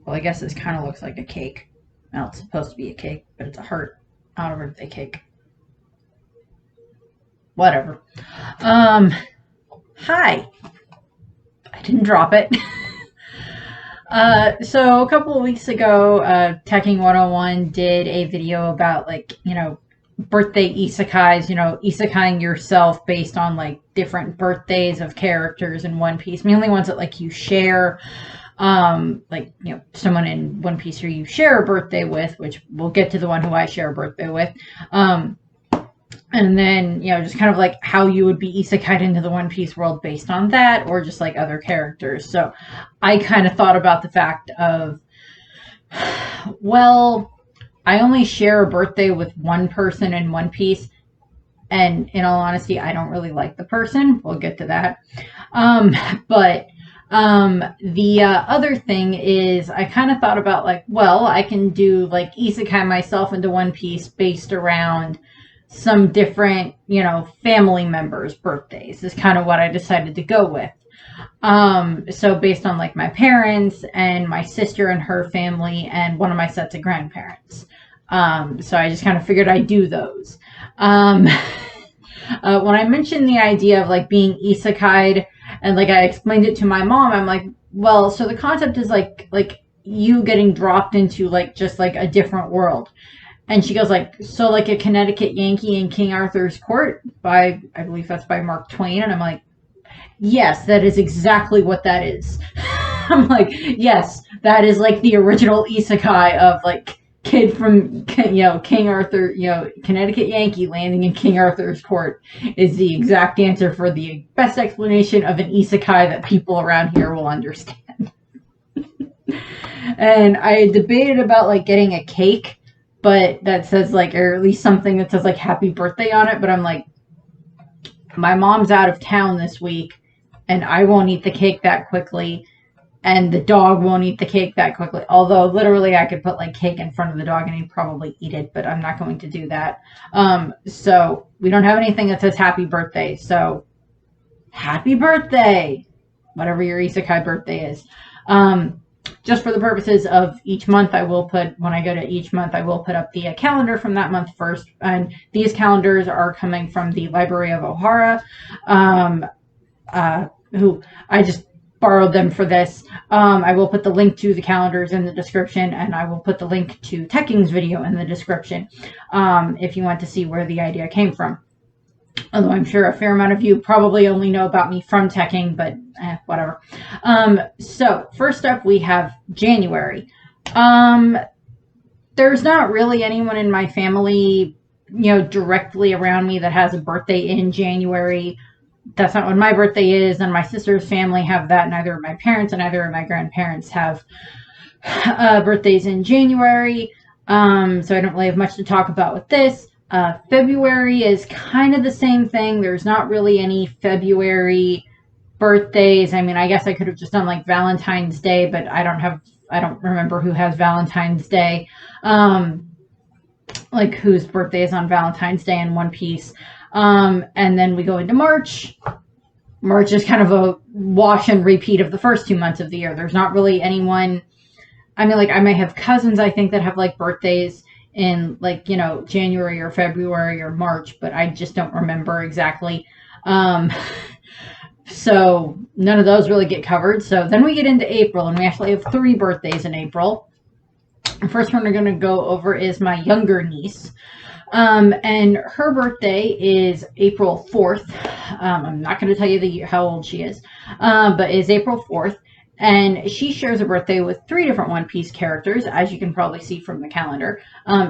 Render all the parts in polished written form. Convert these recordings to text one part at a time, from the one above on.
Well, I guess this kind of looks like a cake. Well, it's supposed to be a cake, but it's a heart, not a birthday cake. Whatever. Hi. I didn't drop it. So a couple of weeks ago, Teching 101 did a video about, like, birthday isekais, isekaiing yourself based on, like, different birthdays of characters in One Piece, mainly ones that, like, you share, like, someone in One Piece who you share a birthday with, which we'll get to the one who I share a birthday with, and then, just kind of like how you would be isekai'd into the One Piece world based on that, or just like other characters. So I kind of thought about the fact of, well, I only share a birthday with one person in One Piece, and in all honesty, I don't really like the person. We'll get to that. But the other thing is, I kind of thought about, like, well, I can do, like, isekai myself into One Piece based around some different, family members' birthdays is kind of what I decided to go with. So based on, like, my parents and my sister and her family and one of my sets of grandparents. So I just kind of figured I'd do those. When I mentioned the idea of, like, being isekai'd, and, like, I explained it to my mom, I'm like, well, so the concept is like you getting dropped into, like, just like a different world. And she goes, like, so like a Connecticut Yankee in King Arthur's Court by, I believe that's by Mark Twain. And I'm like, yes, that is exactly what that is. I'm like, yes, that is like the original isekai of, like, kid from, King Arthur, Connecticut Yankee landing in King Arthur's Court is the exact answer for the best explanation of an isekai that people around here will understand. And I debated about, like, getting a cake, but that says, like, or at least something that says, like, happy birthday on it. But I'm like, my mom's out of town this week, and I won't eat the cake that quickly, and the dog won't eat the cake that quickly. Although, literally, I could put, like, cake in front of the dog, and he'd probably eat it, but I'm not going to do that. So we don't have anything that says happy birthday. So, happy birthday! Whatever your isekai birthday is. Just for the purposes of each month, when I go to each month, I will put up the calendar from that month first. And these calendars are coming from the Library of Ohara, who I just borrowed them for this. I will put the link to the calendars in the description, and I will put the link to Tekking's video in the description, if you want to see where the idea came from. Although I'm sure a fair amount of you probably only know about me from Tekking, but whatever. So first up, we have January. There's not really anyone in my family, directly around me that has a birthday in January. That's not when my birthday is, and my sister's family have that. Neither of my parents and neither of my grandparents have birthdays in January. So I don't really have much to talk about with this. February is kind of the same thing. There's not really any February birthdays. I mean, I guess I could have just done, like, Valentine's Day, but I don't remember who has Valentine's Day. Like, whose birthday is on Valentine's Day in One Piece. And then we go into March. March is kind of a wash and repeat of the first 2 months of the year. There's not really anyone. I mean, like, I might have cousins, I think, that have, like, birthdays in, like, January or February or March, but I just don't remember exactly. So none of those really get covered. So then we get into April, and we actually have 3 birthdays in April. The first one we're going to go over is my younger niece. And her birthday is April 4th. I'm not going to tell you how old she is, but is April 4th. And she shares a birthday with 3 different One Piece characters, as you can probably see from the calendar.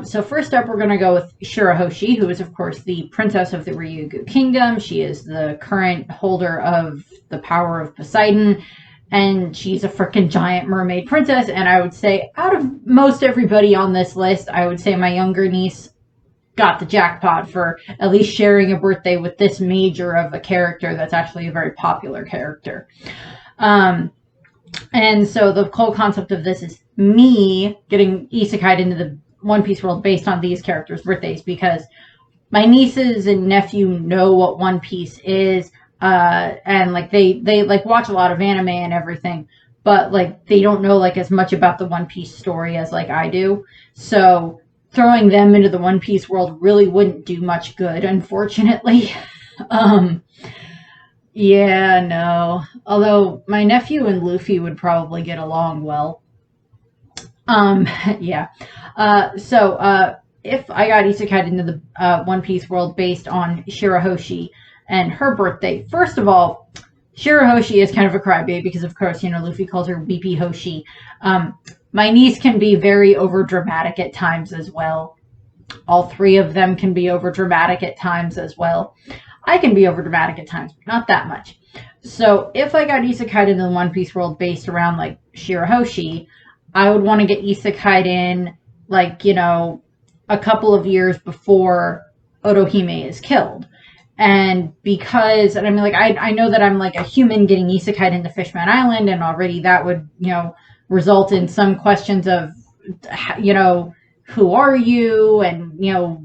So first up, we're going to go with Shirahoshi, who is, of course, the princess of the Ryugu Kingdom. She is the current holder of the power of Poseidon, and she's a freaking giant mermaid princess. And I would say, out of most everybody on this list, I would say my younger niece got the jackpot for at least sharing a birthday with this major of a character that's actually a very popular character. And so the whole concept of this is me getting isekai'd into the One Piece world based on these characters' birthdays, because my nieces and nephew know what One Piece is, and, like, they like watch a lot of anime and everything, but like they don't know like as much about the One Piece story as like I do. So throwing them into the One Piece world really wouldn't do much good, unfortunately. um, yeah, no. Although my nephew and Luffy would probably get along well. Um, yeah. If I got isekai into the One Piece world based on Shirahoshi and her birthday, first of all, Shirahoshi is kind of a crybaby because, of course, Luffy calls her Weepy Hoshi. My niece can be very overdramatic at times as well. All three of them can be overdramatic at times as well. I can be overdramatic at times, but not that much. So if I got isekai into the One Piece world based around like Shirahoshi, I would want to get isekai in like, a couple of years before Otohime is killed. And I mean, like, I know that I'm like a human getting isekai into Fishman Island, and already that would, result in some questions of, who are you, and,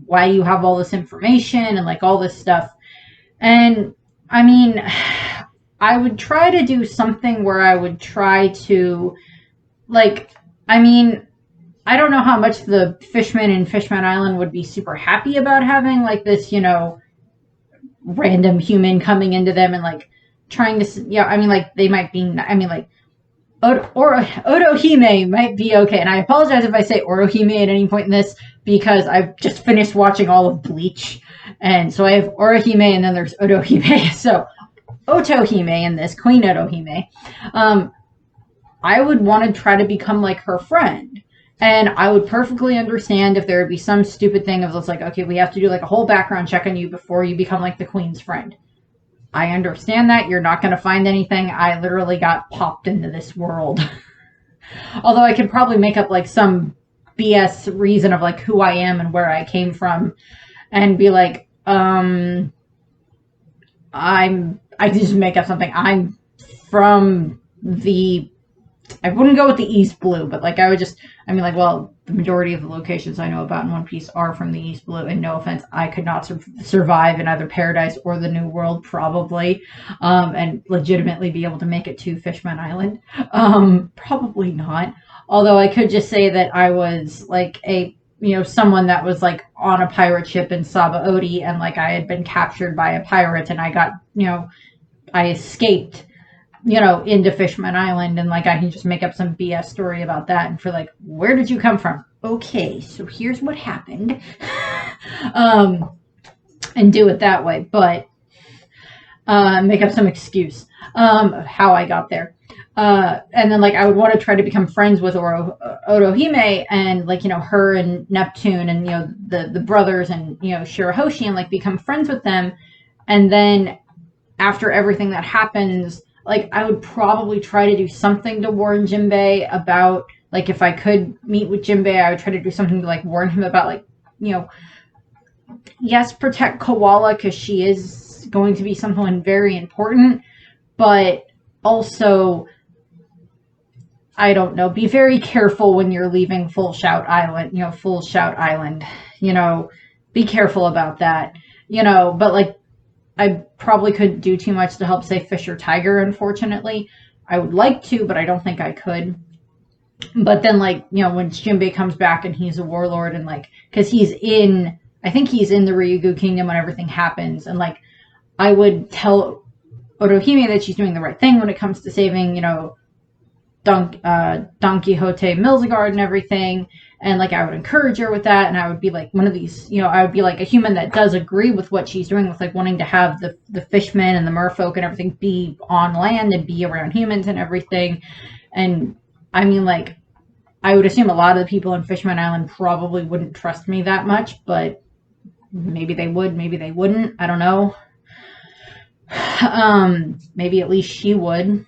why you have all this information, and like all this stuff. And I mean, I would try to do something where I would try to, like, I mean, I don't know how much the fishmen in Fishman Island would be super happy about having like this, random human coming into them and like trying to, I mean, like they might be, I mean, like Otohime might be okay. And I apologize if I say Orohime at any point in this because I've just finished watching all of Bleach. And so I have Orohime and then there's Otohime. So Otohime in this, Queen Otohime. I would want to try to become like her friend. And I would perfectly understand if there would be some stupid thing of like, okay, we have to do like a whole background check on you before you become like the queen's friend. I understand that. You're not going to find anything. I literally got popped into this world. Although I could probably make up like some BS reason of like who I am and where I came from and be like, I just make up something. I'm from I wouldn't go with the East Blue, but like well, the majority of the locations I know about in One Piece are from the East Blue, and no offense, I could not survive in either Paradise or the New World, probably, and legitimately be able to make it to Fishman Island. Probably not. Although I could just say that I was like someone that was like on a pirate ship in Sabaody, and like I had been captured by a pirate, and I got, I escaped into Fishman Island, and like I can just make up some BS story about that and for like, where did you come from? Okay, so here's what happened. And do it that way, but make up some excuse how I got there. And then like I would want to try to become friends with Otohime and like, her and Neptune and, the brothers and, Shirahoshi, and like become friends with them. And then after everything that happens, like, I would probably try to do something to warn Jinbei about, like, if I could meet with Jinbei, I would try to do something to, like, warn him about, like, yes, protect Koala, because she is going to be someone very important, but also, I don't know, be very careful when you're leaving Full Shout Island, be careful about that, but, like, I probably couldn't do too much to help save Fisher Tiger, unfortunately. I would like to, but I don't think I could. But then, like, when Jinbei comes back and he's a warlord and, like, because I think he's in the Ryugu Kingdom when everything happens. And, like, I would tell Otohime that she's doing the right thing when it comes to saving, Don Quixote Milzigard and everything. And, like, I would encourage her with that, and I would be, like, one of these, I would be, like, a human that does agree with what she's doing with, like, wanting to have the fishmen and the merfolk and everything be on land and be around humans and everything. And, I mean, like, I would assume a lot of the people in Fishman Island probably wouldn't trust me that much, but maybe they would, maybe they wouldn't. I don't know. Maybe at least she would.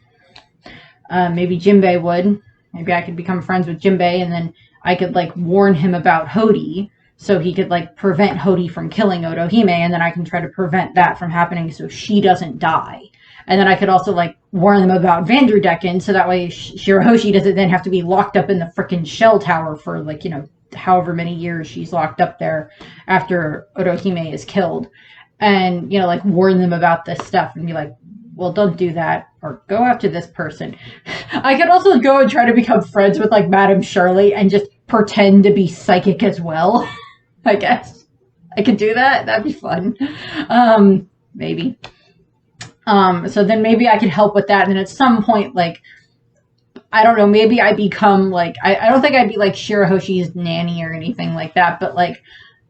Maybe Jinbei would. Maybe I could become friends with Jinbei, and then I could, like, warn him about Hody, so he could, like, prevent Hody from killing Otohime, and then I can try to prevent that from happening so she doesn't die. And then I could also, like, warn them about Vanderdecken, so that way Shirahoshi doesn't then have to be locked up in the frickin' shell tower for, like, however many years she's locked up there after Otohime is killed. And, like, warn them about this stuff and be like, well, don't do that. or go after this person. I could also go and try to become friends with like Madame Shirley and just pretend to be psychic as well. I guess I could do that. That'd be fun. Maybe. So then maybe I could help with that. And then at some point, like, I don't know, maybe I become like, I don't think I'd be like Shirahoshi's nanny or anything like that, but like,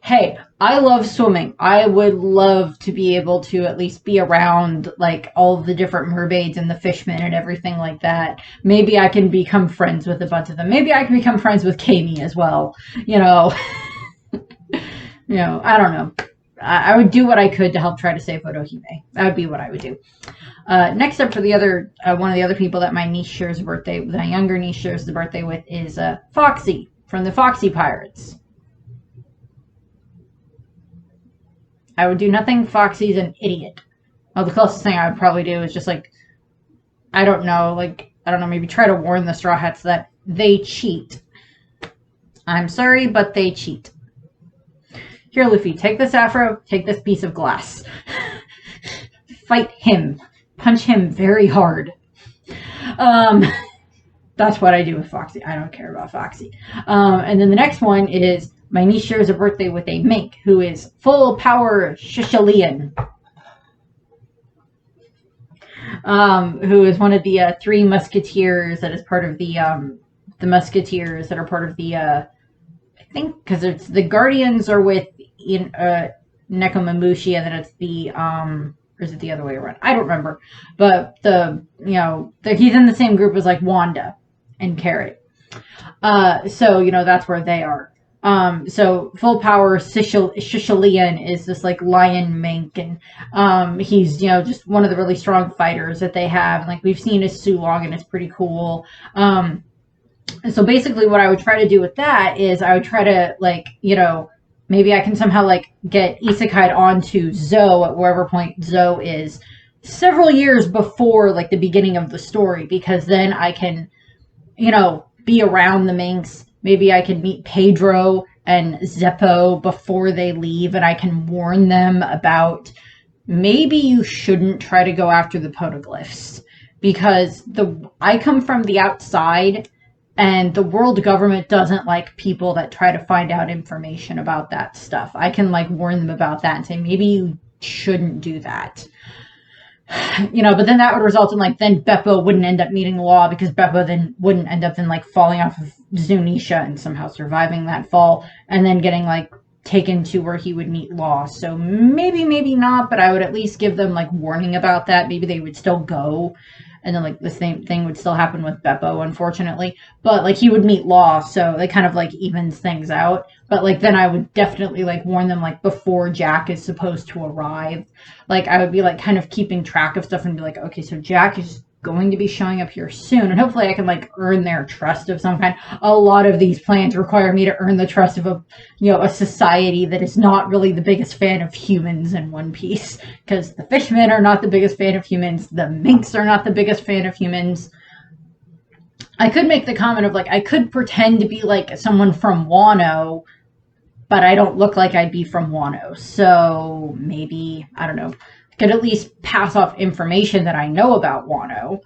hey, I love swimming. I would love to be able to at least be around like all of the different mermaids and the fishmen and everything like that. Maybe I can become friends with a bunch of them. Maybe I can become friends with Kami as well. You know, I don't know. I would do what I could to help try to save Otohime. That would be what I would do. Next up for the other, one of the other people that my niece shares a birthday, my younger niece shares the birthday with is Foxy from the Foxy Pirates. I would do nothing. Foxy's an idiot. Well, the closest thing I would probably do is just like, I don't know, maybe try to warn the Straw Hats that they cheat. I'm sorry, but they cheat. Here, Luffy, take this afro, take this piece of glass. Fight him. Punch him very hard. That's what I do with Foxy. I don't care about Foxy. And then the next one is my niece shares a birthday with a mink who is full power Shishalian. Who is one of the three musketeers that is part of the musketeers that are part of the I think because it's the Guardians are with Nekomamushi, and then it's the or is it the other way around? I don't remember. But he's in the same group as like Wanda and Carrot. So that's where they are. So full power Shishalian is this like lion mink, and he's just one of the really strong fighters that they have. And, like we've seen his Sulong, and it's pretty cool. So basically, what I would try to do with that is I would try to maybe I can somehow like get isekai'd onto Zoe at wherever point Zoe is several years before like the beginning of the story, because then I can be around the minks. Maybe I can meet Pedro and Zeppo before they leave, and I can warn them about maybe you shouldn't try to go after the poneglyphs, because I come from the outside, and the world government doesn't like people that try to find out information about that stuff. I can warn them about that and say maybe you shouldn't do that. But then that would result in then Beppo wouldn't end up meeting Law, because Beppo then wouldn't end up then falling off of Zunisha and somehow surviving that fall, and then getting taken to where he would meet Law. So maybe not, but I would at least give them warning about that. Maybe they would still go, and then the same thing would still happen with Beppo, unfortunately. But he would meet Law, so they kind of evens things out. But then I would definitely warn them before Jack is supposed to arrive. I would be kind of keeping track of stuff and be okay, so Jack is going to be showing up here soon, and hopefully I can earn their trust of some kind. A lot of these plans require me to earn the trust of a society that is not really the biggest fan of humans in One Piece, because the fishmen are not the biggest fan of humans, the minks are not the biggest fan of humans. I could make the comment of I could pretend to be someone from Wano, but I don't look like I'd be from Wano, so maybe, I don't know, could at least pass off information that I know about Wano.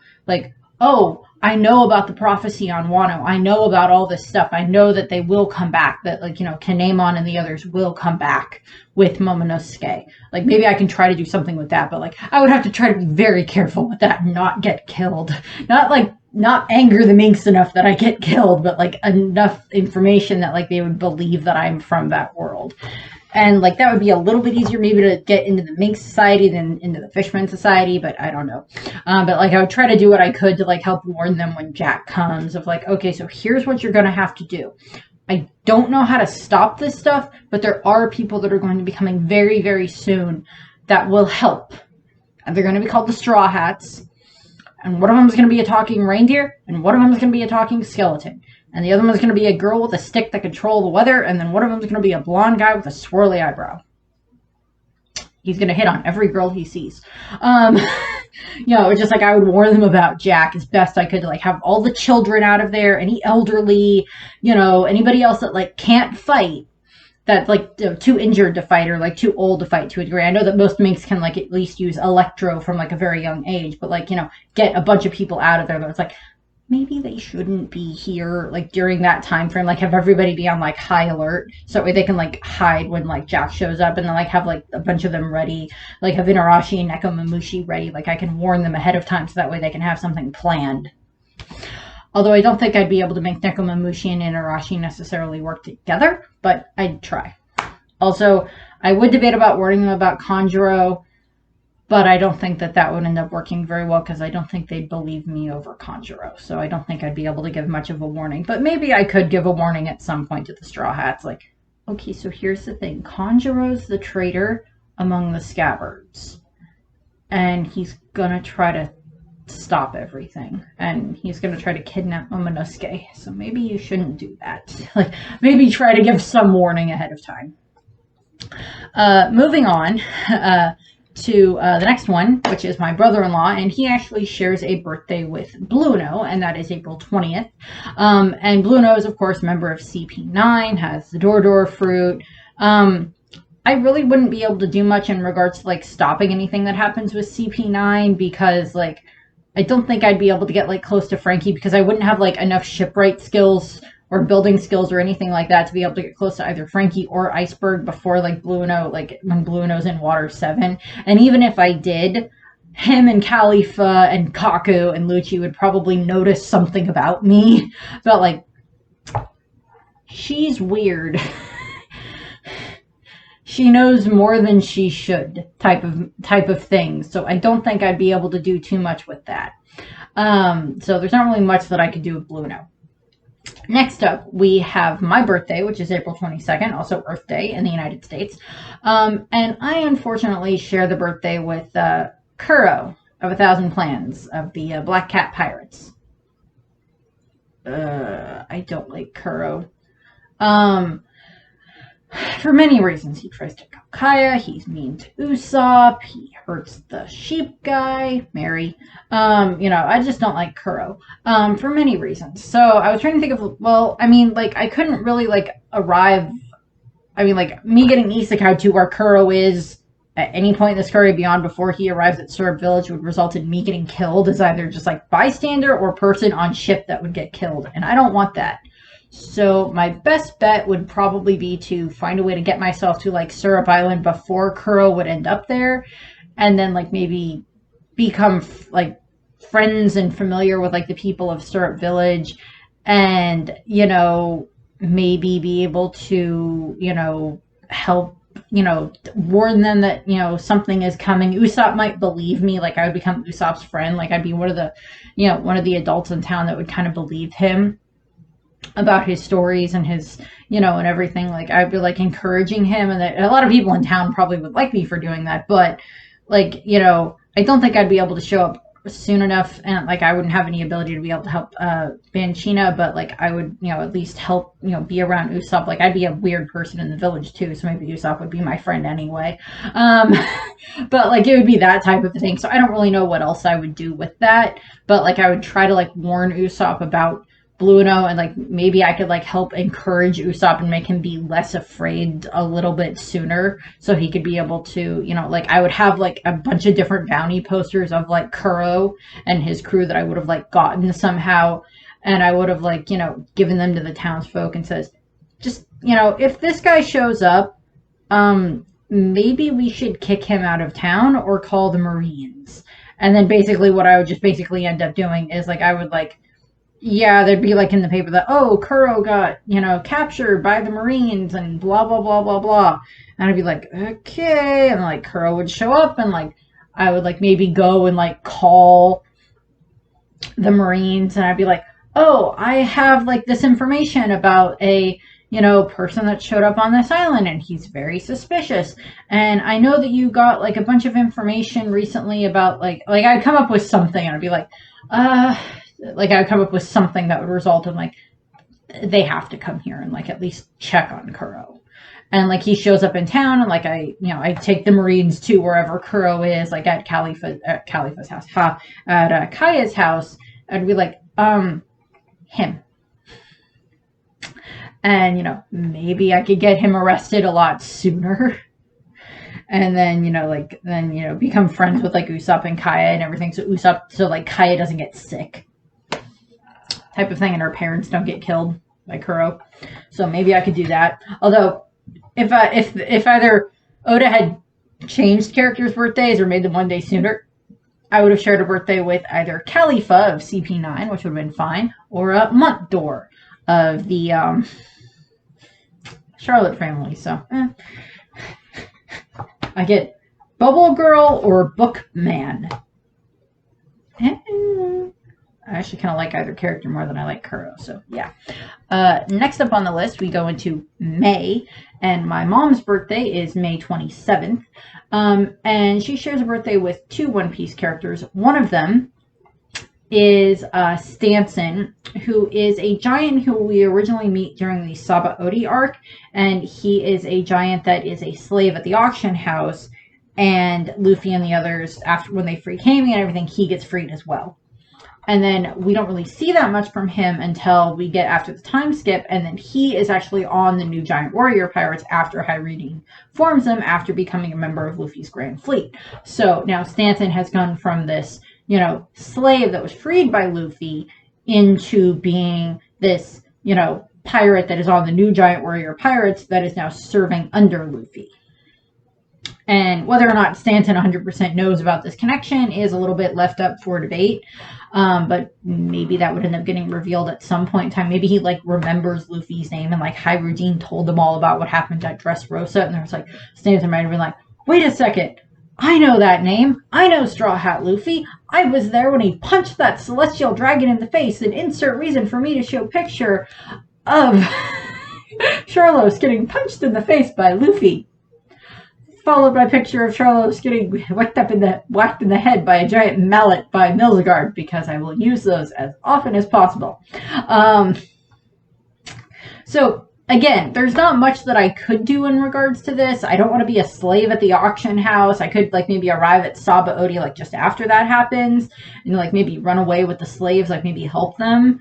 Oh, I know about the prophecy on Wano. I know about all this stuff. I know that they will come back, that Kinemon and the others will come back with Momonosuke. Maybe I can try to do something with that, but I would have to try to be very careful with that and not get killed. Not anger the minks enough that I get killed, but enough information that they would believe that I'm from that world. And that would be a little bit easier maybe to get into the mink society than into the fishman society, but I don't know. But I would try to do what I could to help warn them when Jack comes of okay, so here's what you're going to have to do. I don't know how to stop this stuff, but there are people that are going to be coming very, very soon that will help. And they're going to be called the Straw Hats. And one of them is going to be a talking reindeer, and one of them is going to be a talking skeleton. And the other one is going to be a girl with a stick that controls the weather, and then one of them is going to be a blonde guy with a swirly eyebrow. He's going to hit on every girl he sees. It's just I would warn them about Jack as best I could to have all the children out of there, any elderly, anybody else that can't fight. that's like too injured to fight or like too old to fight to a degree. I know that most minks can like at least use electro from like a very young age, but like, get a bunch of people out of there. But it's like, maybe they shouldn't be here like during that time frame. Like have everybody be on like high alert so that way they can like hide when like Jack shows up, and then like have like a bunch of them ready, like have Inarashi and Nekomamushi ready. Like I can warn them ahead of time so that way they can have something planned. Although I don't think I'd be able to make Nekomamushi and Inarashi necessarily work together, but I'd try. Also, I would debate about warning them about Kanjuro, but I don't think that that would end up working very well because I don't think they'd believe me over Kanjuro. So I don't think I'd be able to give much of a warning. But maybe I could give a warning at some point to the Straw Hats. Like, okay, so here's the thing. Kanjuro's the traitor among the scabbards. And he's going to try to stop everything, and he's going to try to kidnap Momonosuke, so maybe you shouldn't do that. Like, maybe try to give some warning ahead of time. Moving on to the next one, which is my brother-in-law, and he actually shares a birthday with Blueno, and that is April 20th. And Blueno is, of course, a member of CP9, has the Door fruit. I really wouldn't be able to do much in regards to, like, stopping anything that happens with CP9 because, like, I don't think I'd be able to get, like, close to Frankie because I wouldn't have, like, enough shipwright skills or building skills or anything like that to be able to get close to either Frankie or Iceberg before, like, Blueno, like, when Blueno's in Water 7. And even if I did, him and Khalifa and Kaku and Lucci would probably notice something about me. But, like, she's weird. She knows more than she should type of thing. So I don't think I'd be able to do too much with that. So there's not really much that I could do with Blueno. Next up, we have my birthday, which is April 22nd, also Earth Day in the United States. And I unfortunately share the birthday with Kuro of 1,000 Plans of the Black Cat Pirates. I don't like Kuro. For many reasons. He tries to kill Kaya, he's mean to Usopp, he hurts the sheep guy, Mary. I just don't like Kuro. For many reasons. So I was trying to think of, well, I mean, like, I couldn't really, like, arrive, I mean, like, me getting isekai to where Kuro is at any point in the story beyond before he arrives at Syrup Village would result in me getting killed as either just, like, bystander or person on ship that would get killed, and I don't want that. So my best bet would probably be to find a way to get myself to, like, Syrup Island before Kuro would end up there, and then, like, maybe become, like, friends and familiar with, like, the people of Syrup Village, and, maybe be able to, help, warn them that, something is coming. Usopp might believe me, like, I would become Usopp's friend, like, I'd be one of the adults in town that would kind of believe him about his stories and his, and everything. Like, I'd be, like, encouraging him, and that a lot of people in town probably would like me for doing that, but, like, I don't think I'd be able to show up soon enough, and, like, I wouldn't have any ability to be able to help Banchina, but, like, I would, at least help, be around Usopp. Like, I'd be a weird person in the village, too, so maybe Usopp would be my friend anyway. But, like, it would be that type of thing, so I don't really know what else I would do with that, but, like, I would try to, like, warn Usopp about Blueno, and, like, maybe I could, like, help encourage Usopp and make him be less afraid a little bit sooner, so he could be able to, like, I would have, like, a bunch of different bounty posters of, like, Kuro and his crew that I would have, like, gotten somehow, and I would have, like, given them to the townsfolk and says, just, if this guy shows up, maybe we should kick him out of town or call the Marines. And then basically what I would just basically end up doing is, like, I would, like, yeah, there'd be, like, in the paper that, oh, Kuro got, captured by the Marines and blah, blah, blah, blah, blah. And I'd be like, okay. And, like, Kuro would show up and, like, I would, like, maybe go and, like, call the Marines. And I'd be like, oh, I have, like, this information about a, person that showed up on this island and he's very suspicious. And I know that you got, like, a bunch of information recently about, like I'd come up with something and I'd be like, like, I would come up with something that would result in, like, they have to come here and, like, at least check on Kuro. And, like, he shows up in town, and, like, I take the Marines to wherever Kuro is, like, at Khalifa's house, at Kaya's house. I'd be like, him. And, maybe I could get him arrested a lot sooner. And then, become friends with like Usopp and Kaya and everything. So like Kaya doesn't get sick. Type of thing, and her parents don't get killed by Kuro. So maybe I could do that. Although, if either Oda had changed characters' birthdays or made them one day sooner, I would have shared a birthday with either Khalifa of CP9, which would have been fine, or Month Door of the Charlotte family. So, I get Bubble Girl or Bookman. I actually kind of like either character more than I like Kuro, so yeah. Next up on the list, we go into May, and my mom's birthday is May 27th, and she shares a birthday with two One Piece characters. One of them is Stanson, who is a giant who we originally meet during the Sabaody arc, and he is a giant that is a slave at the auction house, and Luffy and the others, after when they free Kami and everything, he gets freed as well. And then we don't really see that much from him until we get after the time skip, and then he is actually on the new Giant Warrior Pirates after Hyrudean forms them after becoming a member of Luffy's Grand Fleet. So now Stanton has gone from this, slave that was freed by Luffy into being this, pirate that is on the new Giant Warrior Pirates that is now serving under Luffy. And whether or not Stanton 100% knows about this connection is a little bit left up for debate. But maybe that would end up getting revealed at some point in time. Maybe he remembers Luffy's name and Hyrudean told them all about what happened at Dressrosa, and there's Stanton might have been wait a second, I know that name. I know Straw Hat Luffy. I was there when he punched that celestial dragon in the face. And insert reason for me to show picture of Sharlos getting punched in the face by Luffy, followed by a picture of Sharlos getting whacked in the head by a giant mallet by Milzigard, because I will use those as often as possible. So again, there's not much that I could do in regards to this. I don't want to be a slave at the auction house. I could maybe arrive at Sabaody just after that happens, and maybe run away with the slaves, maybe help them,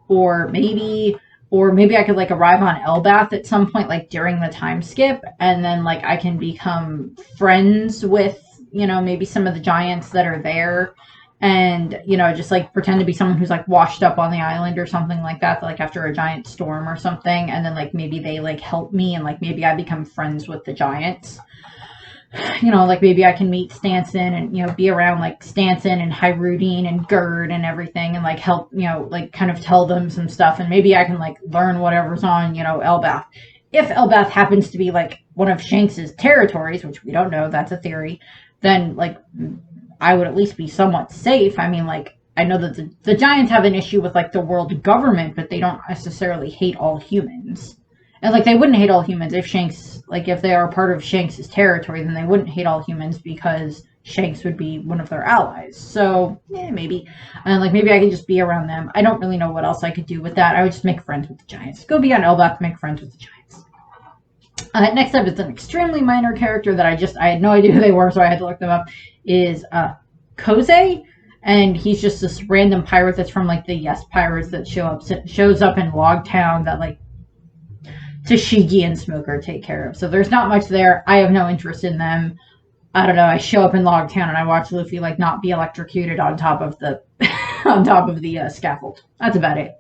or maybe I could arrive on Elbath at some point during the time skip, and then I can become friends with maybe some of the giants that are there, and just pretend to be someone who's washed up on the island or something like that, after a giant storm or something, and then maybe they help me, and maybe I become friends with the giants. Maybe I can meet Stanson and, be around Stanson and Hyrudean and Gerd and everything, and help, kind of tell them some stuff, and maybe I can learn whatever's on, Elbath. If Elbath happens to be one of Shanks's territories, which we don't know, that's a theory, then I would at least be somewhat safe. I mean, I know that the giants have an issue with the world government, but they don't necessarily hate all humans. And they wouldn't hate all humans if Shanks, if they are part of Shanks' territory, then they wouldn't hate all humans because Shanks would be one of their allies. So, yeah, maybe. And maybe I could just be around them. I don't really know what else I could do with that. I would just make friends with the giants. Go be on Elbath, make friends with the giants. Next up is an extremely minor character that I had no idea who they were, so I had to look them up, is Koze. And he's just this random pirate that's from the Yes Pirates that shows up in Logtown that Tashigi and Smoker take care of. So there's not much there. I have no interest in them. I don't know. I show up in Logtown and I watch Luffy not be electrocuted on top of the scaffold. That's about it.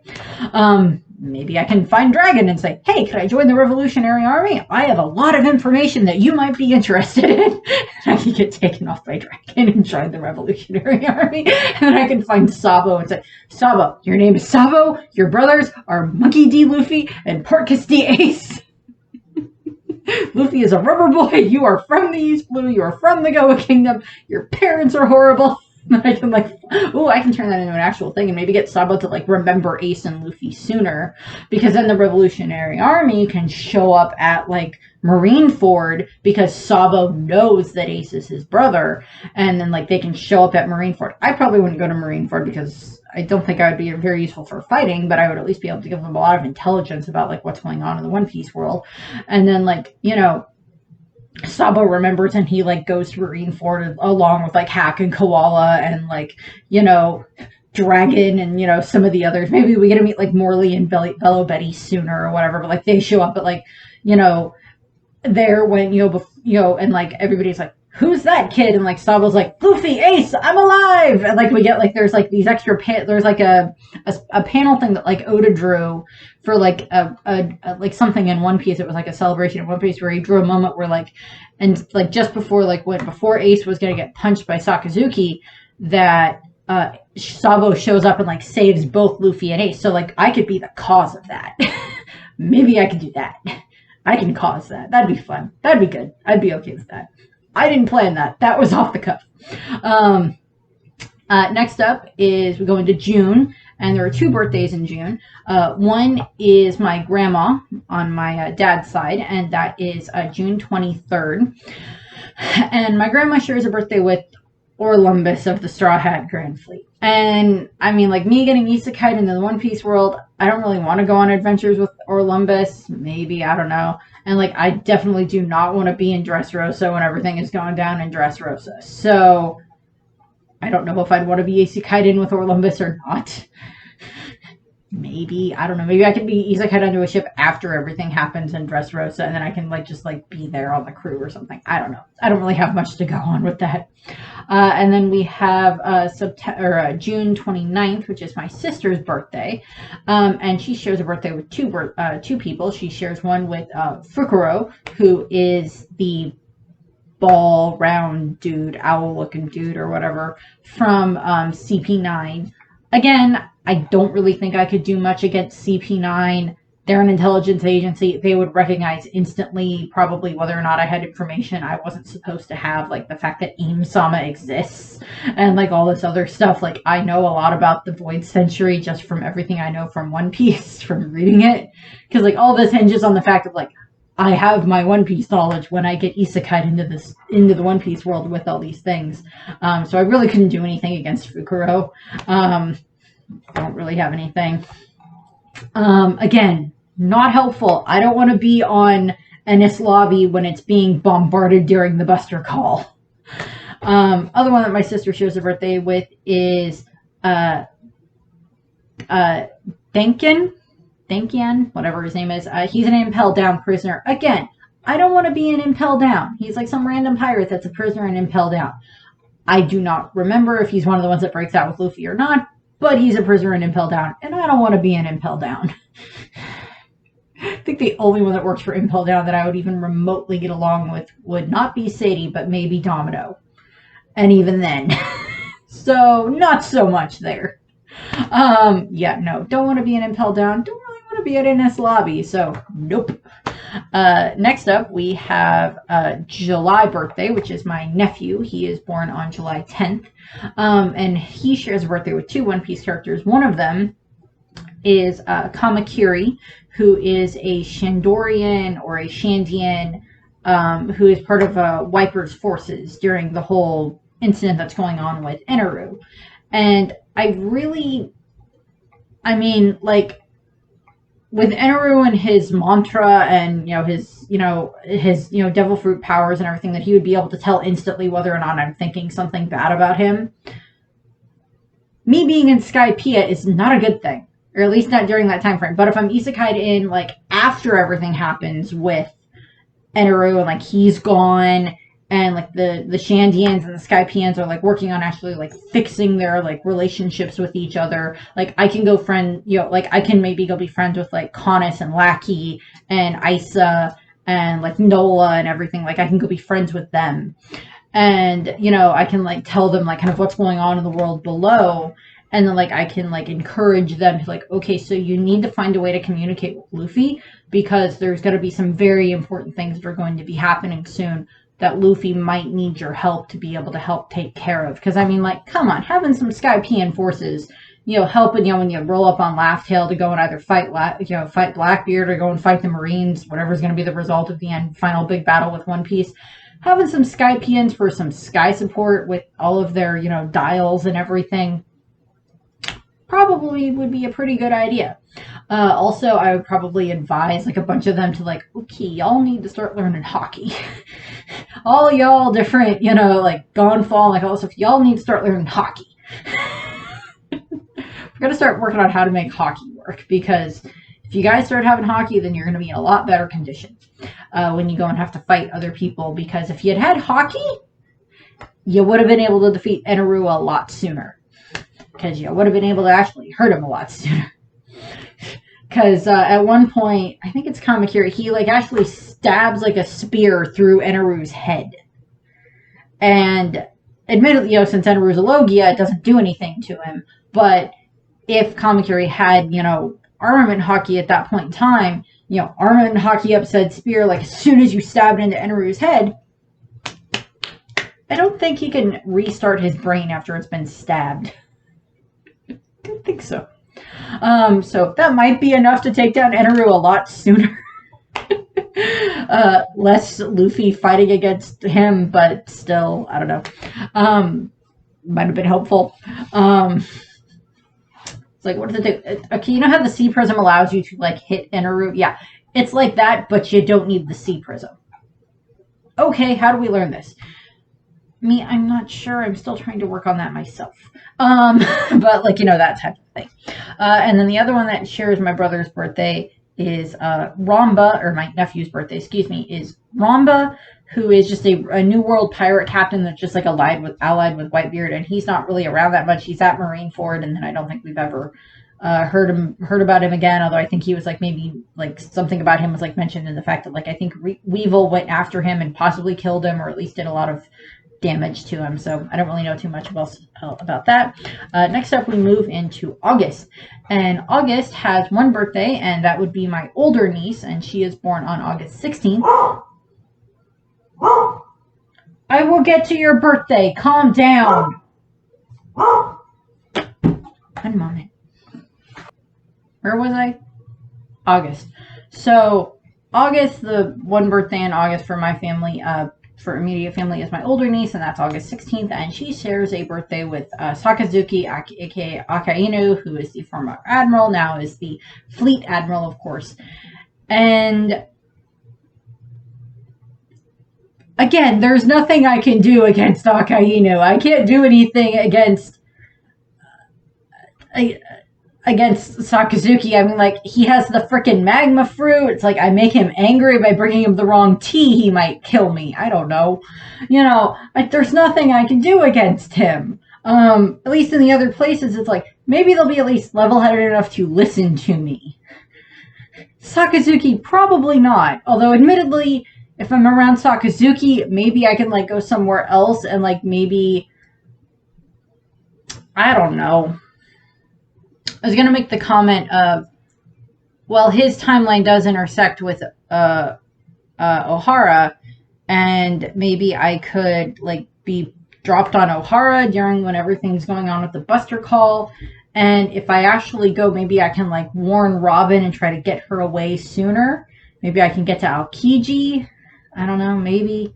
Maybe I can find Dragon and say, hey, could I join the Revolutionary Army? I have a lot of information that you might be interested in. And I can get taken off by Dragon and join the Revolutionary Army. And then I can find Sabo and say, Sabo, your name is Sabo. Your brothers are Monkey D. Luffy and Porcus D. Ace. Luffy is a rubber boy. You are from the East Blue. You are from the Goa Kingdom. Your parents are horrible. I can I can turn that into an actual thing and maybe get Sabo to remember Ace and Luffy sooner, because then the Revolutionary Army can show up at Marineford, because Sabo knows that Ace is his brother, and then they can show up at Marineford. I probably wouldn't go to Marineford because I don't think I would be very useful for fighting, but I would at least be able to give them a lot of intelligence about what's going on in the One Piece world. And then Sabo remembers and he goes to Marineford along with Hack and Koala and Dragon and, you know, some of the others. Maybe we get to meet like Morley and Bello Betty sooner or whatever, but like they show up at like, you know, there when, you know, and like everybody's like, who's that kid? And like Sabo's like, Luffy, Ace, I'm alive. And like we get like there's like these extra there's like a panel thing that like Oda drew for like a like something in One Piece. It was like a celebration in One Piece where he drew a moment where like, and like just before like when before Ace was gonna get punched by Sakazuki, that Sabo shows up and like saves both Luffy and Ace. So like I could be the cause of that. Maybe I could do that. I can cause that. That'd be fun. That'd be good. I'd be okay with that. I didn't plan that. That was off the cuff. Next up is we go into June, and there are 2 birthdays in June. One is my grandma on my dad's side, and that is June 23rd. And my grandma shares a birthday with Orlumbus of the Straw Hat Grand Fleet. And I mean, like me getting isekai into the One Piece world, I don't really want to go on adventures with Orlumbus. Maybe, I don't know. And like, I definitely do not want to be in Dressrosa when everything is going down in Dressrosa. So I don't know if I'd want to be isekai in with Orlumbus or not. Maybe, I don't know. Maybe I can be isekai onto a ship after everything happens in Dressrosa, and then I can like just like be there on the crew or something. I don't know. I don't really have much to go on with that. And then we have June 29th, which is my sister's birthday, and she shares a birthday with two people. She shares one with Fukuro, who is the ball round dude, owl looking dude or whatever from CP9. Again, I don't really think I could do much against CP9. They're an intelligence agency. They would recognize instantly probably whether or not I had information I wasn't supposed to have, like the fact that Aim-sama exists and like all this other stuff. Like I know a lot about the Void Century just from everything I know from One Piece, from reading it. Because like all this hinges on the fact of like, I have my One Piece knowledge when I get isekai into the One Piece world with all these things. So I really couldn't do anything against Fukuro. I don't really have anything. Again, not helpful. I don't want to be on Enies Lobby when it's being bombarded during the Buster Call. Other one that my sister shares her birthday with is Denkian, whatever his name is. He's an Impel Down prisoner. Again, I don't want to be an Impel Down. He's like some random pirate that's a prisoner in Impel Down. I do not remember if he's one of the ones that breaks out with Luffy or not, but he's a prisoner in Impel Down, and I don't want to be an Impel Down. I think the only one that works for Impel Down that I would even remotely get along with would not be Sadie, but maybe Domino. And even then. So, not so much there. Yeah, no, don't want to be an Impel Down. Don't really want to be at Enies Lobby, so nope. Next up, we have July birthday, which is my nephew. He is born on July 10th. And he shares a birthday with 2 One Piece characters. One of them is Kamakiri, who is a Shandorian or a Shandian, who is part of Wiper's forces during the whole incident that's going on with Eneru. And I mean, like, with Eneru and his mantra and, his devil fruit powers and everything, that he would be able to tell instantly whether or not I'm thinking something bad about him. Me being in Skypiea is not a good thing, or at least not during that time frame. But if I'm isekai'd in, like, after everything happens with Eneru and, like, he's gone, and like the Shandians and the Skypieans are like working on actually like fixing their like relationships with each other. Like I can go I can maybe go be friends with like Conus and Lackey and Isa and like Nola and everything. Like I can go be friends with them. And, I can like tell them like kind of what's going on in the world below. And then like I can like encourage them to like, okay, so you need to find a way to communicate with Luffy because there's going to be some very important things that are going to be happening soon that Luffy might need your help to be able to help take care of. Because, I mean, like, come on, having some Skypiean forces, helping, when you roll up on Laugh Tale to go and either fight Blackbeard or go and fight the Marines, whatever's going to be the result of the final big battle with One Piece. Having some Skypieans for some Sky support with all of their, dials and everything probably would be a pretty good idea. Also, I would probably advise like a bunch of them to like, okay, y'all need to start learning hockey. All y'all different, like Gonfall, like all this stuff, y'all need to start learning hockey. I've got to start working on how to make hockey work, because if you guys start having hockey, then you're going to be in a lot better condition when you go and have to fight other people. Because if you had hockey, you would have been able to defeat Eneru a lot sooner. Because you would have been able to actually hurt him a lot sooner. Because at one point, I think it's Kamakiri, he like actually stabs like a spear through Eneru's head. And admittedly, since Eneru's a Logia, it doesn't do anything to him. But if Kamakiri had, armament hockey at that point in time, armament hockey up said spear, like as soon as you stabbed into Eneru's head, I don't think he can restart his brain after it's been stabbed. I don't think so. So that might be enough to take down Eneru a lot sooner. Less Luffy fighting against him, but still, I don't know. Might have been helpful. It's like, what does it do? Okay, you know how the Sea Prism allows you to, like, hit Eneru? Yeah, it's like that, but you don't need the Sea Prism. Okay, how do we learn this? I'm not sure. I'm still trying to work on that myself. But, like, that type of thing. And then the other one that shares my brother's birthday is Ramba, or my nephew's birthday, excuse me, is Ramba, who is just a New World pirate captain that's just like allied with Whitebeard, and he's not really around that much. He's at Marineford, and then I don't think we've ever heard about him again, although I think he was like maybe like something about him was like mentioned in the fact that like I think Weevil went after him and possibly killed him, or at least did a lot of damage to him, so I don't really know too much about that. Next up, we move into August, and August has one birthday, and that would be my older niece, and she is born on August 16th. I will get to your birthday. Calm down. One moment. Where was I? August. So, August, the one birthday in August for my family, for immediate family, is my older niece, and that's August 16th, and she shares a birthday with Sakazuki, aka Akainu, who is the former admiral, now is the fleet admiral, of course. And again, there's nothing I can do against Akainu. I can't do anything against Sakazuki. I mean, like, he has the frickin' magma fruit. It's like I make him angry by bringing him the wrong tea, he might kill me. I don't know. Like, there's nothing I can do against him. At least in the other places, it's like, maybe they'll be at least level-headed enough to listen to me. Sakazuki, probably not. Although, admittedly, if I'm around Sakazuki, maybe I can, like, go somewhere else and, like, maybe, I don't know. I was going to make the comment of, well, his timeline does intersect with Ohara, and maybe I could, like, be dropped on Ohara during when everything's going on with the Buster Call, and if I actually go, maybe I can, like, warn Robin and try to get her away sooner. Maybe I can get to Aokiji. I don't know, maybe.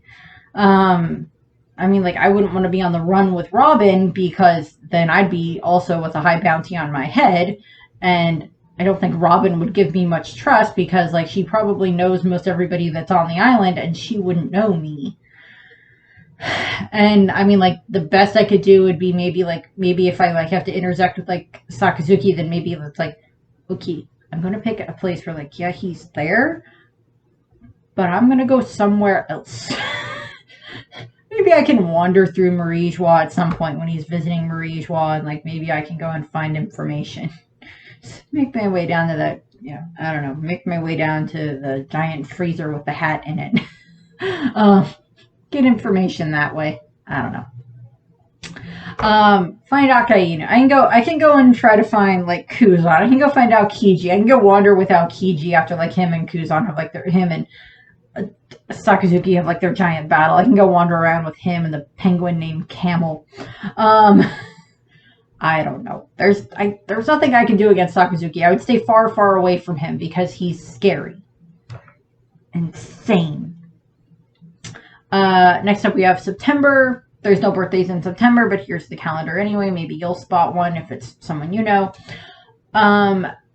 I mean, like, I wouldn't want to be on the run with Robin, because then I'd be also with a high bounty on my head, and I don't think Robin would give me much trust, because, like, she probably knows most everybody that's on the island, and she wouldn't know me. And, I mean, like, the best I could do would be maybe if I, like, have to intersect with, like, Sakazuki, then maybe it's like, okay, I'm going to pick a place where, like, yeah, he's there, but I'm going to go somewhere else. Maybe I can wander through Marie-Joie at some point when he's visiting Marie-Joie, and, like, maybe I can go and find information. Make my way down to that, I don't know, make my way down to the giant freezer with the hat in it. Get information that way. I don't know. Find Akainu. I can go and try to find, like, Kuzan. I can go find Aokiji. I can go wander with Aokiji after, like, him and Kuzan have, like, him and Sakazuki have, like, their giant battle. I can go wander around with him and the penguin named Camel. I don't know. There's nothing I can do against Sakazuki. I would stay far, far away from him because he's scary. Insane. Next up we have September. There's no birthdays in September, but here's the calendar anyway. Maybe you'll spot one if it's someone you know.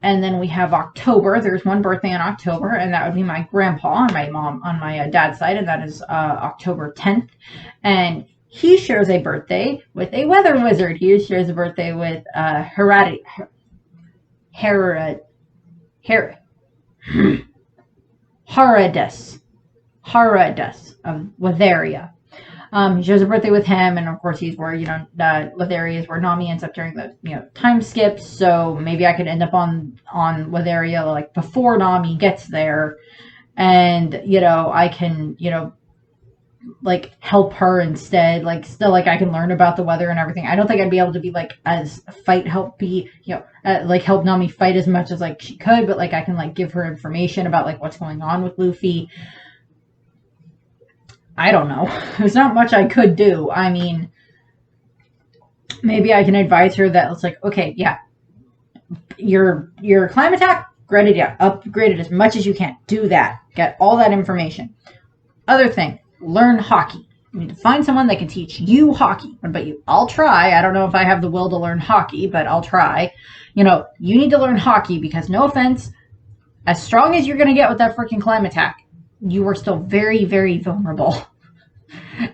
And then we have October. There's one birthday in October, and that would be my grandpa on my dad's side, and that is October 10th. And he shares a birthday with a weather wizard. He shares a birthday with Her- Haradus of Letheria. He shares a birthday with him, and of course he's where, Letheria is where Nami ends up during the, time skips, so maybe I could end up on Letheria, like, before Nami gets there, and, I can, like, help her instead, like, still, like, I can learn about the weather and everything. I don't think I'd be able to be, like, as help Nami fight as much as, like, she could, but, like, I can, like, give her information about, like, what's going on with Luffy. I don't know. There's not much I could do. I mean, maybe I can advise her that it's like, okay, yeah, your climb attack, great idea. Upgrade it as much as you can. Do that. Get all that information. Other thing, learn hockey. You need to find someone that can teach you hockey. What about you? I'll try. I don't know if I have the will to learn hockey, but I'll try. You need to learn hockey because, no offense, as strong as you're going to get with that freaking climb attack, you are still very, very vulnerable.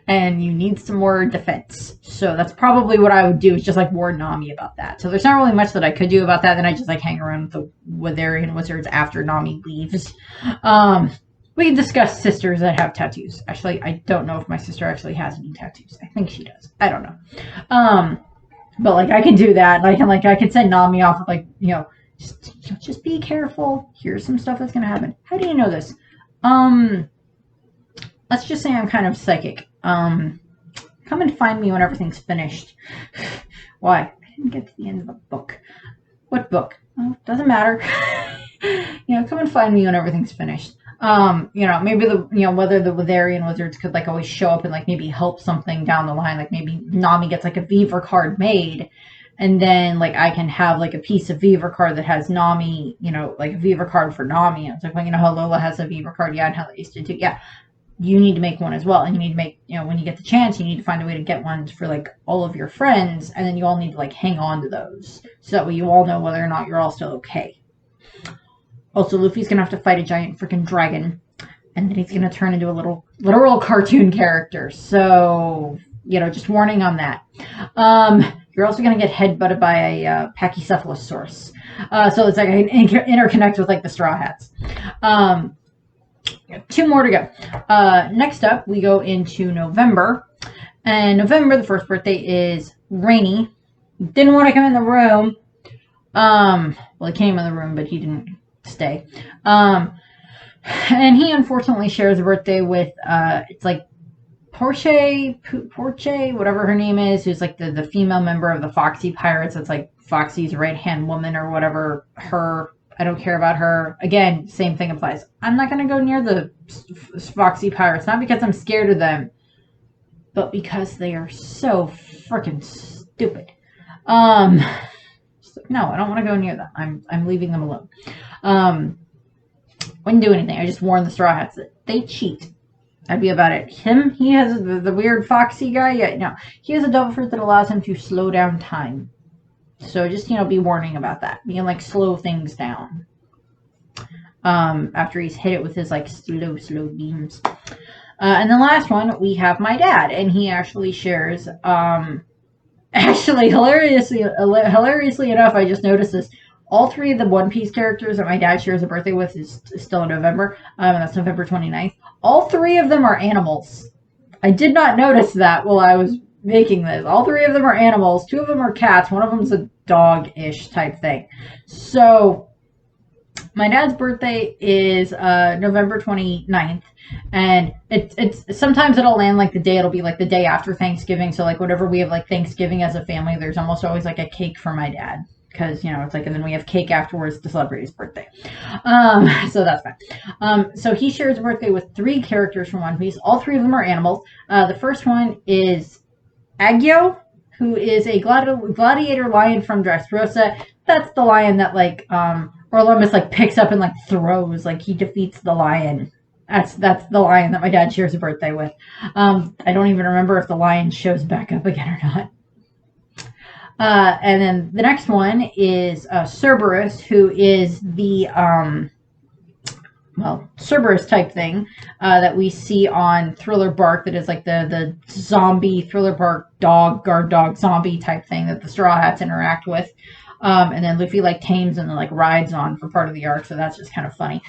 And you need some more defense. So that's probably what I would do, is just, like, warn Nami about that. So there's not really much that I could do about that. Then I just, like, hang around with the Witherian wizards after Nami leaves. We can discuss sisters that have tattoos. Actually, I don't know if my sister actually has any tattoos. I think she does. I don't know. But, like, I can do that. I can send Nami off with, like, just be careful. Here's some stuff that's going to happen. How do you know this? Let's just say I'm kind of psychic. Come and find me when everything's finished. Why? I didn't get to the end of the book. What book? Oh, doesn't matter. Come and find me when everything's finished. Maybe whether the Witherian wizards could, like, always show up and, like, maybe help something down the line. Like, maybe Nami gets, like, a Viver card made, and then, like, I can have, like, a piece of Viver card that has Nami, like, a Viver card for Nami. And it's like, well, how Lola has a Viver card, yeah, and how Ace did too. Yeah. You need to make one as well, and you need to make, when you get the chance, you need to find a way to get ones for, like, all of your friends, and then you all need to, like, hang on to those, so that way you all know whether or not you're all still okay. Also, Luffy's gonna have to fight a giant freaking dragon, and then he's gonna turn into a literal cartoon character, so, just warning on that. You're also gonna get headbutted by a Pachycephalosaurus, so it's like I can interconnect with, like, the Straw Hats. 2 more to go. Next up, we go into November. And November, the first birthday is Rainy. Didn't want to come in the room. Well, he came in the room, but he didn't stay. And he unfortunately shares a birthday with, it's like Porche, whatever her name is, who's like the female member of the Foxy Pirates. It's like Foxy's right-hand woman or whatever. I don't care about her. Again, same thing applies. I'm not going to go near the Foxy Pirates, not because I'm scared of them, but because they are so freaking stupid. No, I don't want to go near them. I'm leaving them alone. Wouldn't do anything. I just warn the Straw Hats that they cheat. That'd be about it. He has the weird Foxy guy. Yeah, no. He has a double fruit that allows him to slow down time. So just, be warning about that. He can, like, slow things down. After he's hit it with his, like, slow beams. And the last one, we have my dad. And he actually shares, actually, hilariously enough, I just noticed this. All 3 of the One Piece characters that my dad shares a birthday with is still in November. And that's November 29th. All 3 of them are animals. I did not notice that while I was making this. All 3 of them are animals. 2 of them are cats. One of them's a dog-ish type thing. So my dad's birthday is November 29th, and it's sometimes it'll land like the day, it'll be like the day after Thanksgiving. So, like, whenever we have, like, Thanksgiving as a family, there's almost always, like, a cake for my dad, because it's like, and then we have cake afterwards to celebrate his birthday. So that's fine. So he shares a birthday with 3 characters from One Piece. All 3 of them are animals. The first one is Agio, who is a gladiator lion from Dressrosa. That's the lion that, like, Orlumbus, like, picks up and, like, throws. Like, he defeats the lion. That's the lion that my dad shares a birthday with. I don't even remember if the lion shows back up again or not. And then the next one is Cerberus, who is the Cerberus type thing that we see on Thriller Bark, that is like the zombie Thriller Bark guard dog zombie type thing that the Straw Hats interact with. And then Luffy like tames and then like rides on for part of the arc, so that's just kind of funny.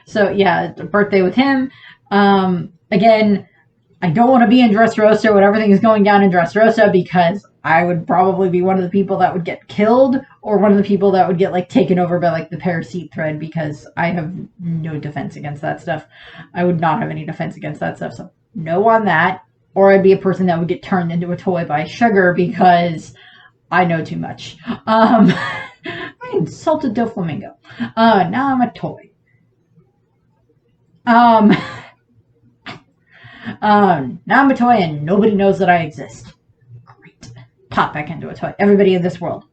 So yeah, birthday with him. Again, I don't want to be in Dressrosa when everything is going down in Dressrosa, because I would probably be one of the people that would get killed, or one of the people that would get like taken over by like the Paraseat thread, because I have no defense against that stuff. I would not have any defense against that stuff, so no on that. Or I'd be a person that would get turned into a toy by Sugar, because I know too much. I insulted Doflamingo. Now I'm a toy. Now I'm a toy and nobody knows that I exist. Great. Pop back into a toy. Everybody in this world.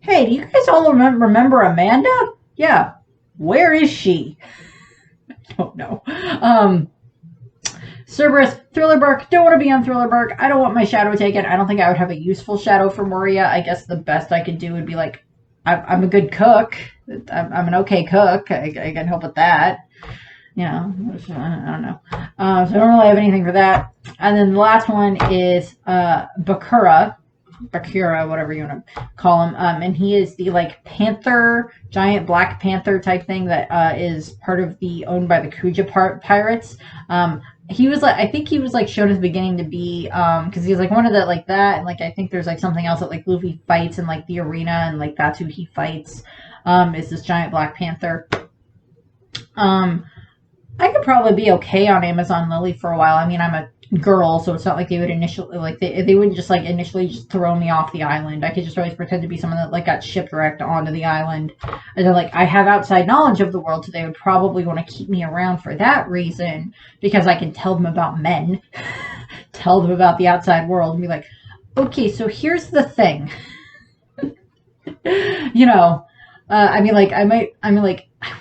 Hey, do you guys all remember Amanda? Yeah. Where is she? I don't know. Cerberus, Thriller Bark. Don't want to be on Thriller Bark. I don't want my shadow taken. I don't think I would have a useful shadow for Moria. I guess the best I could do would be like, I'm a good cook. I'm an okay cook. I can help with that. You know, I don't know. So I don't really have anything for that. And then the last one is Bakura, whatever you want to call him. And he is the like panther, giant black panther type thing that is part of the owned by the Kuja pirates. He was like, I think he was like shown at the beginning to be because he was like one of the like that, and like I think there's like something else that like Luffy fights in like the arena, and like that's who he fights. Is this giant black panther. I could probably be okay on Amazon Lily for a while. I mean, I'm a girl, so it's not like they would initially, like, they wouldn't just, like, initially just throw me off the island. I could just always pretend to be someone that, like, got shipwrecked onto the island. And then, like, I have outside knowledge of the world, so they would probably want to keep me around for that reason, because I can tell them about men, tell them about the outside world, and be like, okay, so here's the thing. You know, I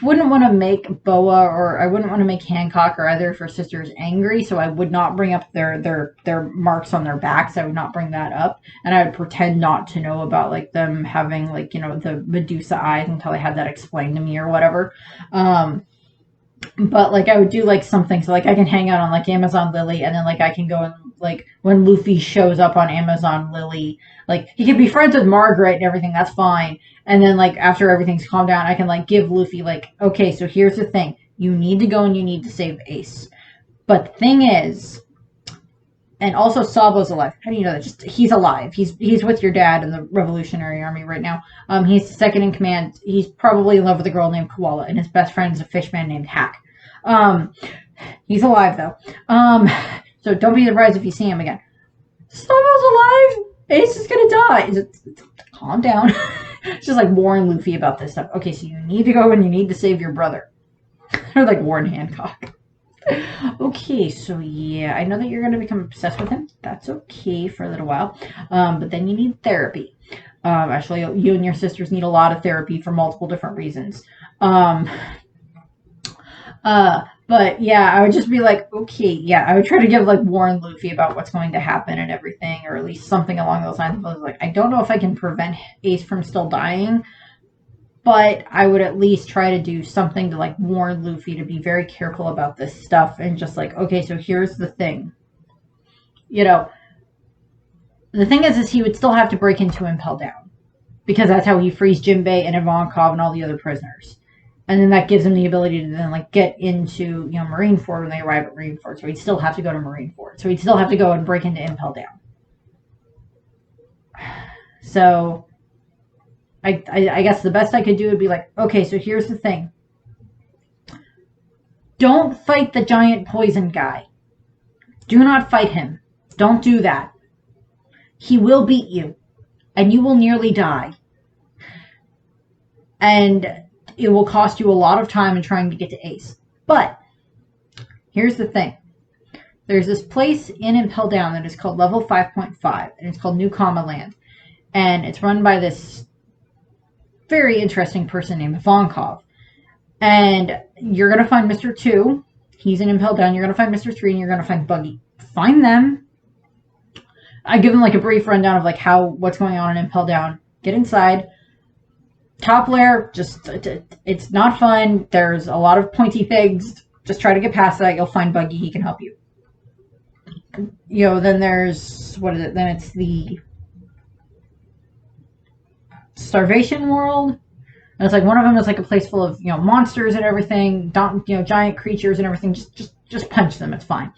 wouldn't want to make Boa, or I wouldn't want to make Hancock or either of her sisters angry, so I would not bring up their marks on their backs. I would not bring that up, and I would pretend not to know about like them having like, you know, the Medusa eyes until I had that explained to me or whatever. But like I would do like something so like I can hang out on like Amazon Lily, and then like I can go and like when Luffy shows up on Amazon Lily, like he can be friends with Margaret and everything, that's fine. And then like after everything's calmed down, I can like give Luffy like, okay, so here's the thing. You need to go and you need to save Ace. But the thing is, and also Sabo's alive. How do you know that? Just he's alive. He's with your dad in the Revolutionary Army right now. He's second in command. He's probably in love with a girl named Koala, and his best friend is a fishman named Hack. He's alive though. So don't be surprised if you see him again. Sabo's alive. Ace is gonna die. Calm down. It's just like warn Luffy about this stuff. Okay, so you need to go and you need to save your brother. Or like warn Hancock. Okay, so yeah, I know that you're going to become obsessed with him. That's okay for a little while. But then you need therapy. Actually, you and your sisters need a lot of therapy for multiple different reasons. But yeah, I would just be like, okay, yeah, I would try to give like warn Luffy about what's going to happen and everything, or at least something along those lines. I was like, I don't know if I can prevent Ace from still dying, but I would at least try to do something to like warn Luffy to be very careful about this stuff, and just like, okay, so here's the thing. You know, the thing is he would still have to break into Impel Down, because that's how he frees Jinbei and Ivankov and all the other prisoners. And then that gives him the ability to then like get into, you know, Marineford when they arrive at Marineford. So he'd still have to go to Marineford. So he'd still have to go and break into Impel Down. So I guess the best I could do would be like, okay, so here's the thing. Don't fight the giant poison guy. Do not fight him. Don't do that. He will beat you. And you will nearly die. And it will cost you a lot of time in trying to get to Ace. But here's the thing. There's this place in Impel Down that is called Level 5.5, and it's called New Kama Land. And it's run by this very interesting person named Ivankov. And you're going to find Mr. 2. He's in Impel Down. You're going to find Mr. 3, and you're going to find Buggy. Find them. I give them like a brief rundown of like what's going on in Impel Down. Get inside. Top layer, just, it's not fun. There's a lot of pointy things. Just try to get past that. You'll find Buggy. He can help you. You know, then there's, what is it? Then it's the Starvation World. And it's like one of them is like a place full of, you know, monsters and everything, you know, giant creatures and everything. Just punch them. It's fine.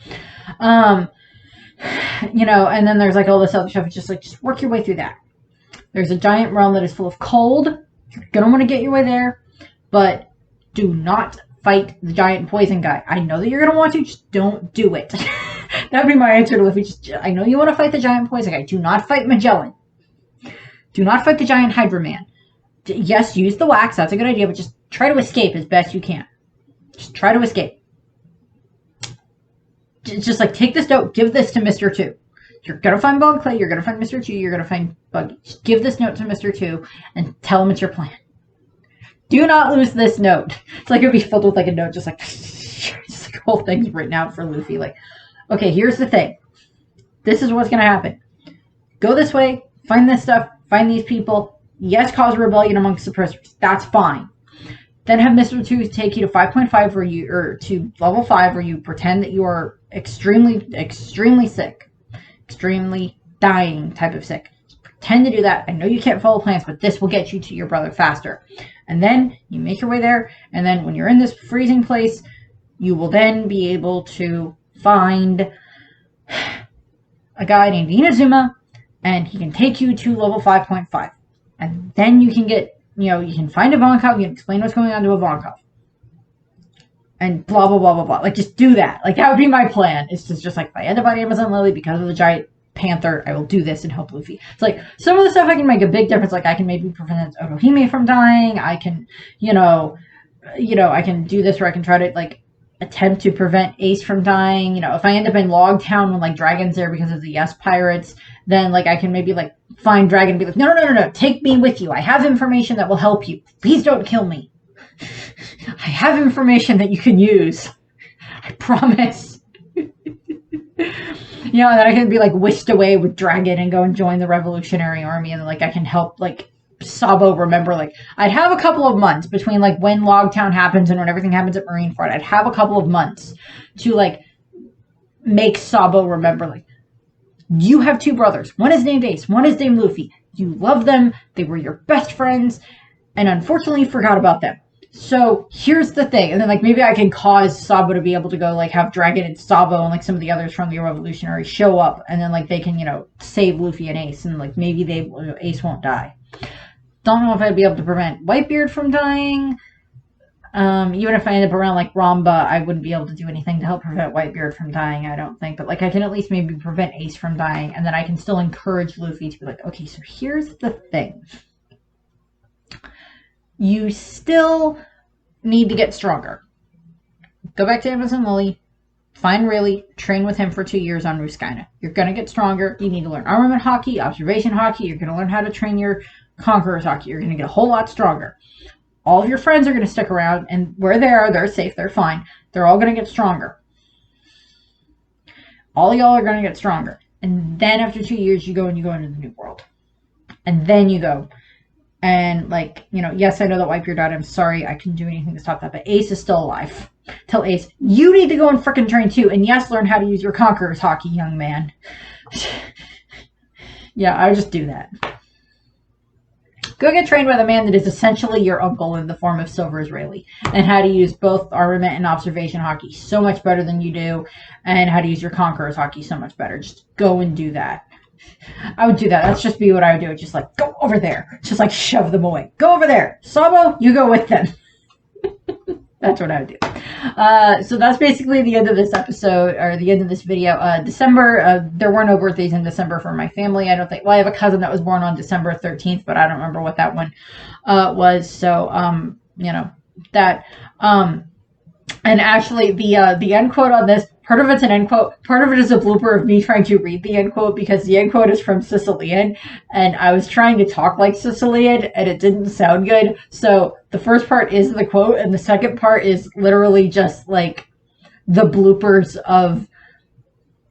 You know, and then there's like all this other stuff. It's just like, just work your way through that. There's a giant realm that is full of cold. You're going to want to get your way there, but do not fight the giant poison guy. I know that you're going to want to, just don't do it. That would be my answer to Luffy. I know you want to fight the giant poison guy. Do not fight Magellan. Do not fight the giant Hydra Man. Yes, use the wax. That's a good idea, but just try to escape as best you can. Just try to escape. Just like take this note, give this to Mr. 2. You're going to find Ball and Clay, you're going to find Mr. 2, you're going to find Buggy. Just give this note to Mr. 2 and tell him it's your plan. Do not lose this note. It's like it would be filled with like a note, just like, just like whole thing's written out for Luffy. Like, okay, here's the thing. This is what's going to happen. Go this way, find this stuff, find these people. Yes, cause rebellion amongst the prisoners. That's fine. Then have Mr. 2 take you to 5.5 where you, or to level 5 where you pretend that you are extremely, extremely sick. Extremely dying type of sick. Just pretend to do that. I know you can't follow plans, but this will get you to your brother faster. And then you make your way there, and then when you're in this freezing place, you will then be able to find a guy named Inazuma, and he can take you to level 5.5. And then you can get, you know, you can find Ivankov, you can explain what's going on to Ivankov. And blah, blah, blah, blah, blah. Like, just do that. Like, that would be my plan. It's just like, if I end up on Amazon Lily because of the giant panther, I will do this and help Luffy. It's like, some of the stuff I can make a big difference. Like, I can maybe prevent Otohime from dying. I can, you know, I can do this where I can try to, like, attempt to prevent Ace from dying. You know, if I end up in Log Town when, like, Dragon's there because of the Yes Pirates, then, like, I can maybe, like, find Dragon and be like, no, take me with you. I have information that will help you. Please don't kill me. I have information that you can use. I promise. You know, and then I can be, like, whisked away with Dragon and go and join the Revolutionary Army, and, like, I can help, like, Sabo remember, like, I'd have a couple of months between, like, when Log Town happens and when everything happens at Marineford. I'd have a couple of months to, like, make Sabo remember, like, you have 2 brothers. One is named Ace. One is named Luffy. You love them. They were your best friends. And unfortunately, you forgot about them. So here's the thing. And then, like, maybe I can cause Sabo to be able to go, like, have Dragon and Sabo and, like, some of the others from the Revolutionary show up. And then, like, they can, you know, save Luffy and Ace. And, like, maybe Ace won't die. Don't know if I'd be able to prevent Whitebeard from dying. Even if I end up around, like, Ramba, I wouldn't be able to do anything to help prevent Whitebeard from dying, I don't think. But, like, I can at least maybe prevent Ace from dying, and then I can still encourage Luffy to be like, okay, so here's the thing. You still need to get stronger. Go back to Amazon Lily, find Rayleigh, train with him for 2 years on Ruskina. You're going to get stronger. You need to learn armament hockey, observation hockey. You're going to learn how to train your Conqueror's hockey. You're going to get a whole lot stronger. All of your friends are going to stick around, and where they are, they're safe, they're fine. They're all going to get stronger. All y'all are going to get stronger. And then after 2 years, you go into the New World. And then you go. And, like, you know, yes, I know that Whitebeard died. I'm sorry, I couldn't do anything to stop that. But Ace is still alive. Tell Ace, you need to go and frickin' train too. And yes, learn how to use your Conqueror's hockey, young man. Yeah, I would just do that. Go get trained by the man that is essentially your uncle in the form of Silver's Rayleigh, and how to use both armament and observation hockey so much better than you do, and how to use your Conqueror's hockey so much better. Just go and do that. I would do that. That's just be what I would do. Just like, go over there. Just like shove them away. Go over there. Sabo, you go with them. That's what I would do. So that's basically the end of this episode, or the end of this video. December, there were no birthdays in December for my family. I don't think, well, I have a cousin that was born on December 13th, but I don't remember what that one was. So, you know, that, and actually the end quote on this, part of it's an end quote, part of it is a blooper of me trying to read the end quote, because the end quote is from Sicilian, and I was trying to talk like Sicilian, and it didn't sound good. So the first part is the quote, and the second part is literally just like the bloopers of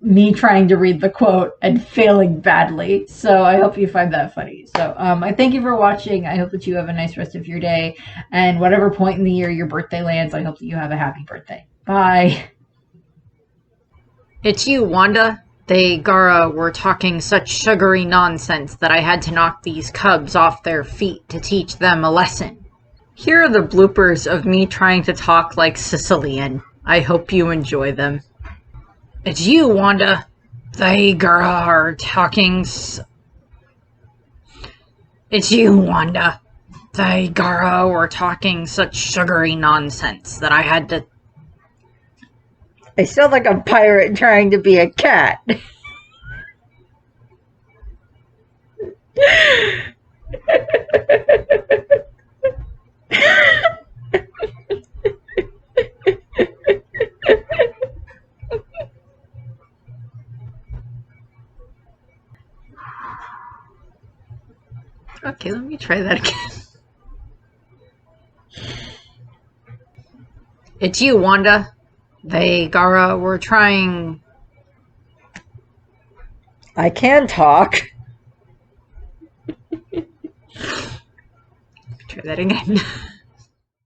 me trying to read the quote and failing badly. So I hope you find that funny. So I thank you for watching. I hope that you have a nice rest of your day, and whatever point in the year your birthday lands, I hope that you have a happy birthday. Bye. It's you, Wanda. They, Gara, were talking such sugary nonsense that I had to knock these cubs off their feet to teach them a lesson. Here are the bloopers of me trying to talk like Sicilian. I hope you enjoy them. It's you, Wanda. They, Gara, are talking It's you, Wanda. They, Gara, were talking such sugary nonsense that I had to... I sound like a pirate trying to be a cat. Okay, let me try that again. It's you, Wanda. They, Gara, were trying... I can talk. Try that again.